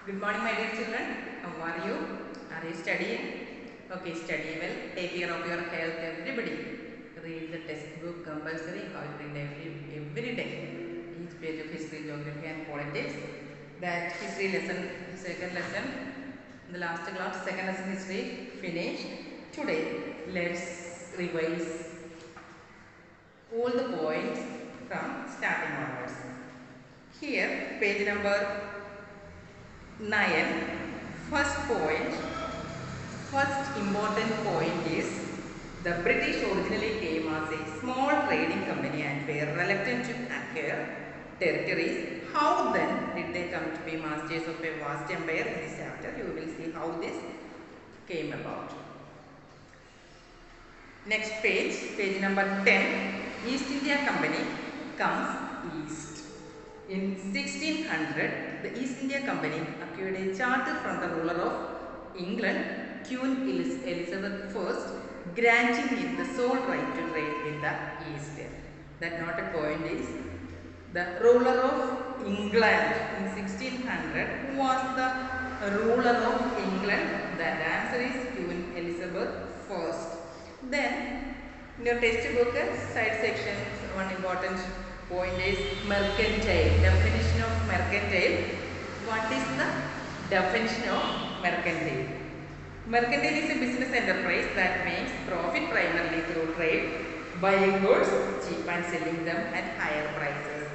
Good morning, my dear children. How are you? Are you studying? Okay, study well. Take care of your health, everybody. Read the textbook compulsory. How you read every day. Each page of history, geography, and politics. That history lesson, second lesson, the last class, second lesson history finished. Today, let's revise all the points from starting onwards. Here, page number 9, first important point is the British originally came as a small trading company and were reluctant to acquire territories. How then did they come to be masters of a vast empire? In this chapter you will see how this came about. Next page, page number 10, East India Company comes east. In 1600, the East India Company acquired a charter from the ruler of England, Queen Elizabeth I, granting it the sole right to trade in the East. That noted point is the ruler of England in 1600. Who was the ruler of England? That answer is Queen Elizabeth I. Then, in your textbook, side section, one important point is mercantile. Definition of mercantile. What is the definition of mercantile? Mercantile is a business enterprise that makes profit primarily through trade, buying goods cheap and selling them at higher prices.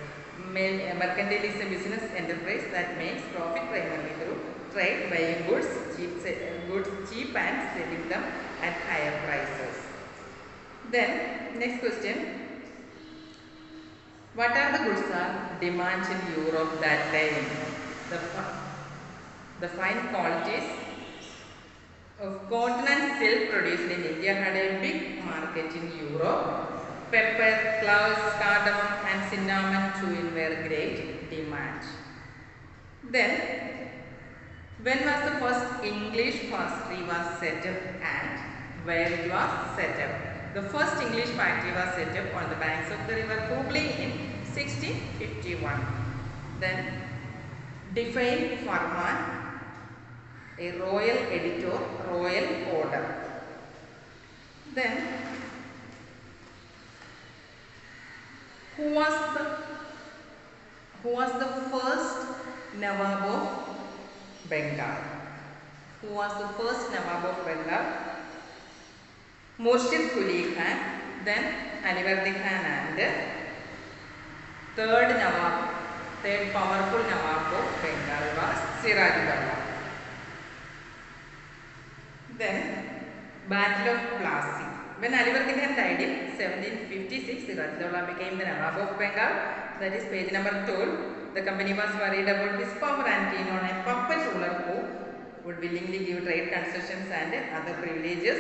Mercantile is a business enterprise that makes profit primarily through trade, buying goods cheap and selling them at higher prices. Then, next question. What are the goods are demand in Europe that time? The fine qualities of cotton and silk produced in India had a big market in Europe. Pepper, cloves, cardamom and cinnamon too were great demand. Then, when was the first English factory was set up and where it was set up? The first English factory was set up on the banks of the river Hooghly in 1651. Then, define Farman, a royal editor, royal order. Then, who was the first Nawab of Bengal? Who was the first Nawab of Bengal? Murshid Quli Khan, then Alivardi Khan, and third powerful Nawab of Bengal was Siraj. Then Battle of Plassey. When Alivardi Khan died in 1756, Siraj became the Nawab of Bengal. That is page number 12. The company was worried about his power and keen on a puppet ruler who would willingly give trade concessions and other privileges.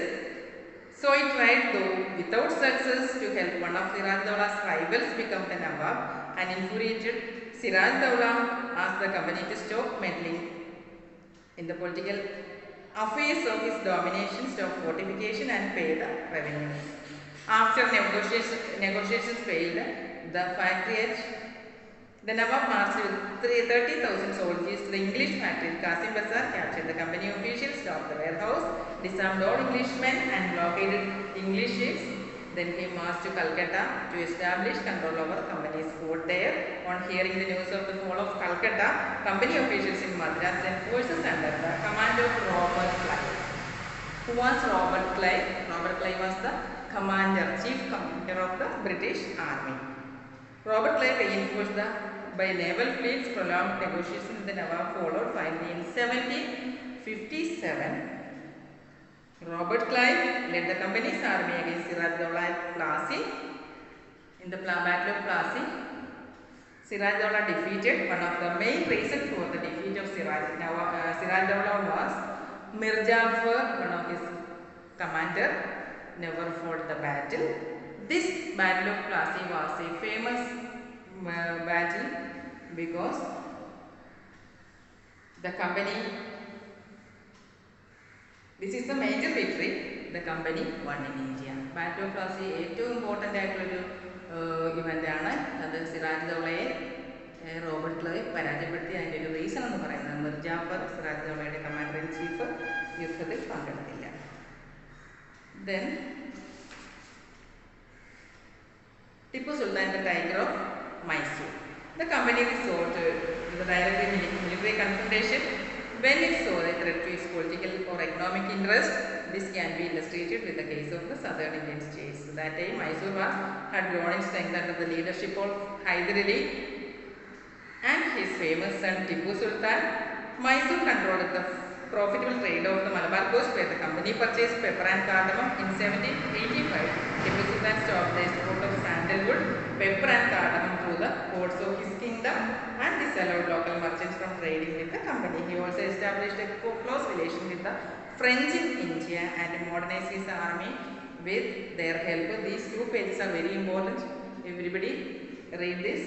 So it tried, though without success, to help one of Siraj Dowlah's rivals become the Nawab. And infuriated, Siraj Dowlah asked the company to stop meddling in the political affairs of his domination, stop fortification and pay the revenues. After negotiations failed, the Nawab marched with 30,000 soldiers to the English factory in Qasim Bazar, captured the company officials, stopped the warehouse, disarmed all Englishmen and blockaded English ships. Then he marched to Calcutta to establish control over the company's fort there. On hearing the news of the fall of Calcutta, company officials in Madras sent forces under the command of Robert Clive. Who was Robert Clive? Robert Clive was the chief commander of the British Army. Robert Clive reinforced by naval fleets. Prolonged negotiations with the Nawab followed. Finally, in 1757, Robert Clive led the company's army against Siraj Dowlah at Plassey. In the Battle of Plassey, Siraj Dowlah defeated. One of the main reasons for the defeat of Siraj Dowlah was Mir Jafar, one of his commander, never fought the battle. This Battle of Plassey was a famous battle because the company, this is the major victory the company won in India. Battle of Plassey ഏറ്റവും important ആയിട്ടുള്ളൊരു event ആണ്. അത് Siraj ദൗളയെ Robert Clive പരാജയപ്പെടുത്തി. അതിൻ്റെ ഒരു reason എന്ന് പറയുന്നത് Jafar സിറാജുദ്ദൗളയുടെ commander in chief യുദ്ധത്തിൽ പങ്കെടുത്തില്ല. Then Tipu Sultan, the tiger of Mysore. The company resorted to the direct military confrontation when it saw a threat to its political or economic interest. This can be illustrated with the case of the southern Indian states. So that time Mysore had grown in strength under the leadership of Hyder Ali and his famous son Tipu Sultan. Mysore controlled the profitable trade of the Malabar coast, where the company purchased pepper and cardamom. In 1785, Tipu Sultan stopped the export of sandalwood, pepper and cardamom through the ports of his kingdom and disallowed local merchants from trading with the company. He also established a close relation with the French in India and modernized his army with their help. These two pages are very important. Everybody read this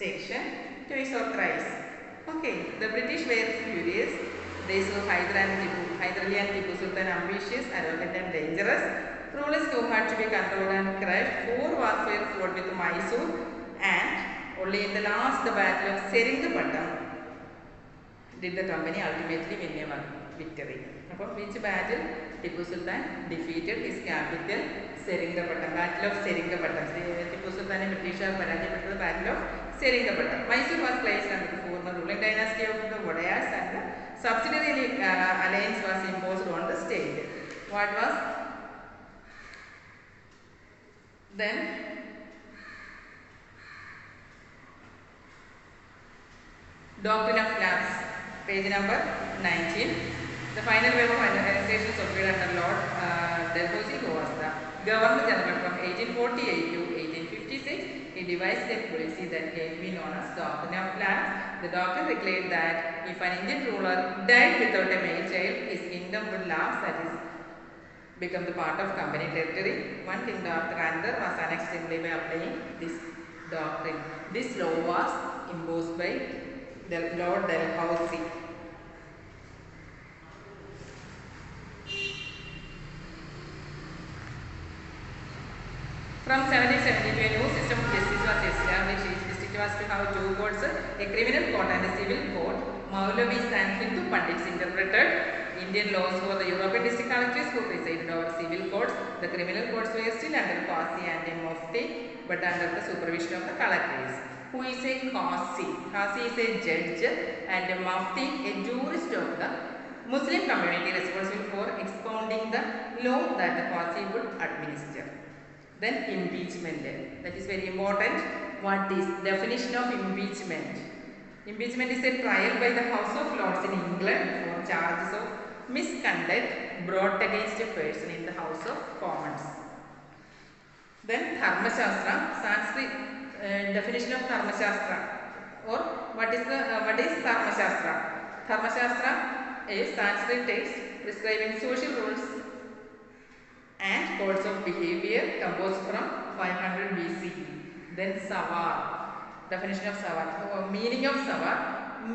section twice or thrice. Okay, the British were furious. They saw Hyder Ali and Tipu Sultan ambitious, arrogant and dangerous. Rulers who had to be controlled and crushed. 4 warfare fought with Mysore, and only in the last battle of Seringapatam did the company ultimately win a victory. Upon which battle Tipu Sultan defeated his capital Seringapatam. Battle of Seringapatam. Tipu Sultan and British are the battle of Seringapatam. Mysore was placed under the former ruling dynasty of the Wadayas, and the subsidiary alliance was imposed on the state. What was then? Doctrine of Lapse, page number 19. The final wave of administration occurred under Lord Dalhousie, who was the Governor General from 1848 to 1856. He devised a policy that came to be known as Doctrine of Lapse. The doctrine declared that if an Indian ruler died without a male child, his kingdom would lapse, that is, become the part of company territory. One kingdom after another was annexed simply by applying this doctrine. This law was imposed by Lord Dalhousie. From 1772, a new system of justice was established. Each district was to have 2 courts, a criminal court and a civil court. Maulavis and Hindu Pandits interpreted Indian laws for the European district collectors, who presided over civil courts. The criminal courts were still under Qasi and a Mufti, but under the supervision of the collectors. Who is a Qasi? Qasi is a judge, and a Mufti a jurist of the Muslim community responsible for expounding the law that the Qasi would administer. Then impeachment, that is very important. What is definition of impeachment? Impeachment is a trial by the House of Lords in England for charges of misconduct brought against a person in the House of Commons. Then Dharma Shastra, Sanskrit definition of Dharma Shastra, or what is Dharma Shastra? Dharma Shastra is Sanskrit text prescribing social rules and codes of behavior composed from 500 BCE. Then Savar, definition of Savar, meaning of Savar,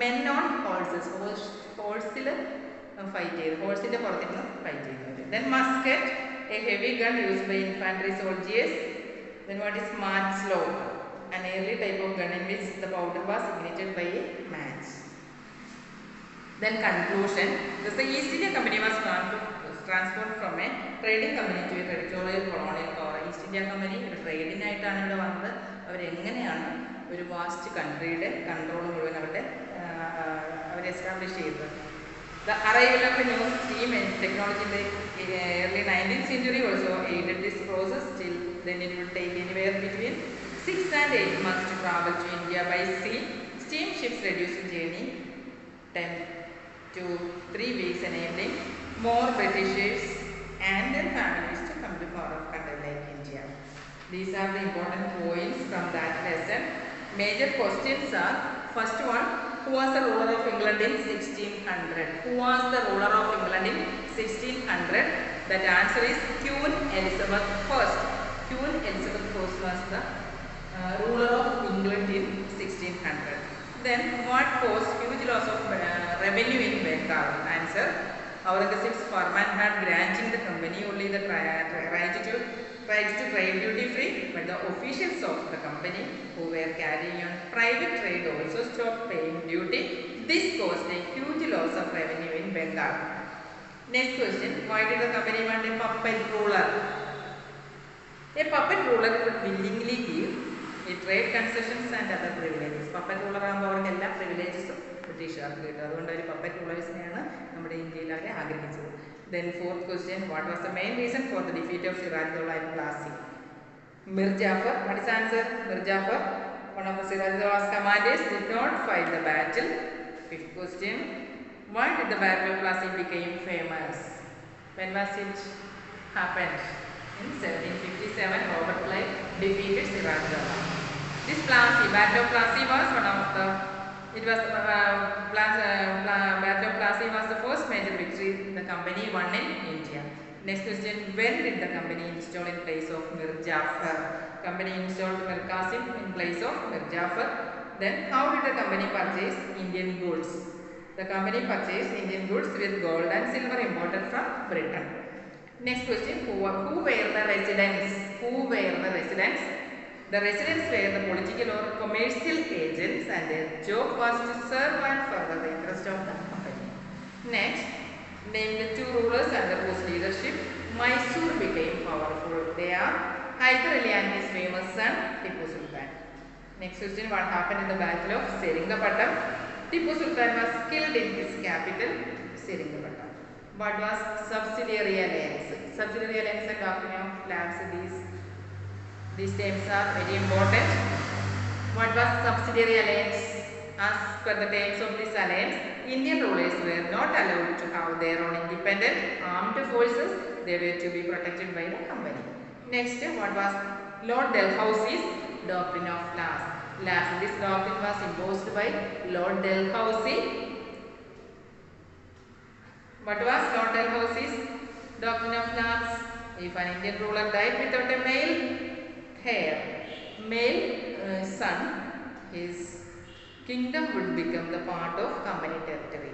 men on horses, horse-il fight ചെയ്ത്, horse-ന്റെ പുറത്തിരുന്ന് fight ചെയ്യുന്നത്. Then musket, a heavy gun used by infantry soldiers. Then what is matchlock, an early type of gun in which the powder was ignited by a match. Then conclusion, thus the East India Company was transformed from a trading company to a territorial colonial power. East India Company ഒരു ട്രേഡിനായിട്ടാണ് ഇവിടെ വന്നത്. അവരെങ്ങനെയാണ് ഒരു vast കൺട്രിയുടെ control മുഴുവൻ അവർ establish ചെയ്തത്. The arrival of a new steam and technology in the early 19th century also aided this process. Till then it would take anywhere between 6 and 8 months to travel to India by sea. Steamships reduced journey time to 3 weeks, enabling more Britishers and their families to come to foreign country like India. These are the important points from that lesson. Major questions are, first one, who was the ruler of England in 1600? Who was the ruler of England in 1600? That answer is Queen Elizabeth I. Queen Elizabeth I was the ruler of England in 1600. Then what caused huge loss of revenue in Bengal? Answer, Aurangzeb's farman had granted the company only the right to trade duty free, but the officials of the company who were carrying on private trade also stopped paying duty. This caused a huge loss of revenue in Bengal. Next question, why did the company want a puppet ruler? A puppet ruler would willingly give a trade concessions and other privileges. Puppet ruler ആകുമ്പോൾ അവർക്ക് എല്ലാ പ്രിവിലേജസും ബ്രിട്ടീഷുകാർക്ക് കിട്ടും. അതുകൊണ്ട് ഒരു puppet റൂളേഴ്സിനെയാണ് നമ്മുടെ ഇന്ത്യയിൽ അവരെ ആഗ്രഹിച്ചത്. Then fourth question, what was the main reason for the defeat of Siraj-ud-Dawla in Plassey? Mir Jafar, what is the answer? Mir Jafar, one of the Siraj-ud-Dawla's commanders, did not fight the battle. Fifth question, why did the battle of Plassey become famous? When was it happened? In 1757, Robert Clive defeated Siraj-ud-Dawla. This Plassey, Battle of Plassey was one of the, Battle of Plassey was the first major victory the company won in India. Next question, when did the company install in place of Mir Jafar? Company installed Mir Qasim in place of Mir Jafar. Then how did the company purchase Indian goods? The company purchased Indian goods with gold and silver imported from Britain. Next question, who were the residents? Who were the residents? The residents were the political or commercial agents and their job was to serve and further the interest of the company. Next, name the two rulers under whose leadership Mysore became powerful. They are Hyder Ali and his famous son Tipu Sultan. Next question, what happened in the battle of Seringapatam? Tipu Sultan was killed in his capital, Seringapatam. What was subsidiary alliance? Subsidiary alliance and doctrine of labs. These terms are very important. What was subsidiary alliance? As per the terms of this alliance, Indian rulers were not allowed to have their own independent armed forces. They were to be protected by the company. Next, what was Lord Dalhousie's doctrine of labs? This doctrine was imposed by Lord Dalhousie. What was Lord Dalhousie's doctrine of labs? If an Indian ruler died without a male son, his kingdom would become the part of company territory.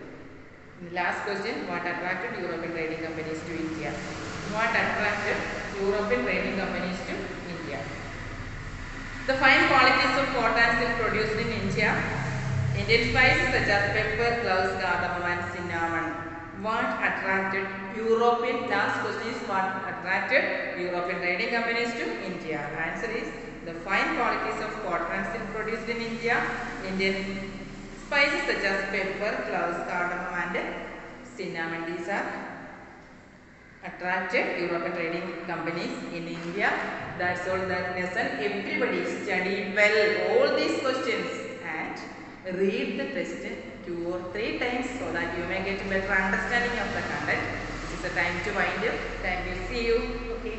The last question, what attracted European trading companies to India? What attracted European trading companies to India? The fine qualities of cotton and silk produced in India. Indian spices such as pepper, cloves, cardamom and cinnamon. What attracted European, last question is what attracted European trading companies to India? Answer is the fine qualities of cotton and silk produced in India. Indian spices such as pepper, cloves, cardamom and cinnamon. These are attracted European trading companies in India. That's all that lesson. Everybody study well all these questions and read the test 2 or 3 times so that you may get a better understanding of the content. This is the time to wind up. Thank you. See you. Okay.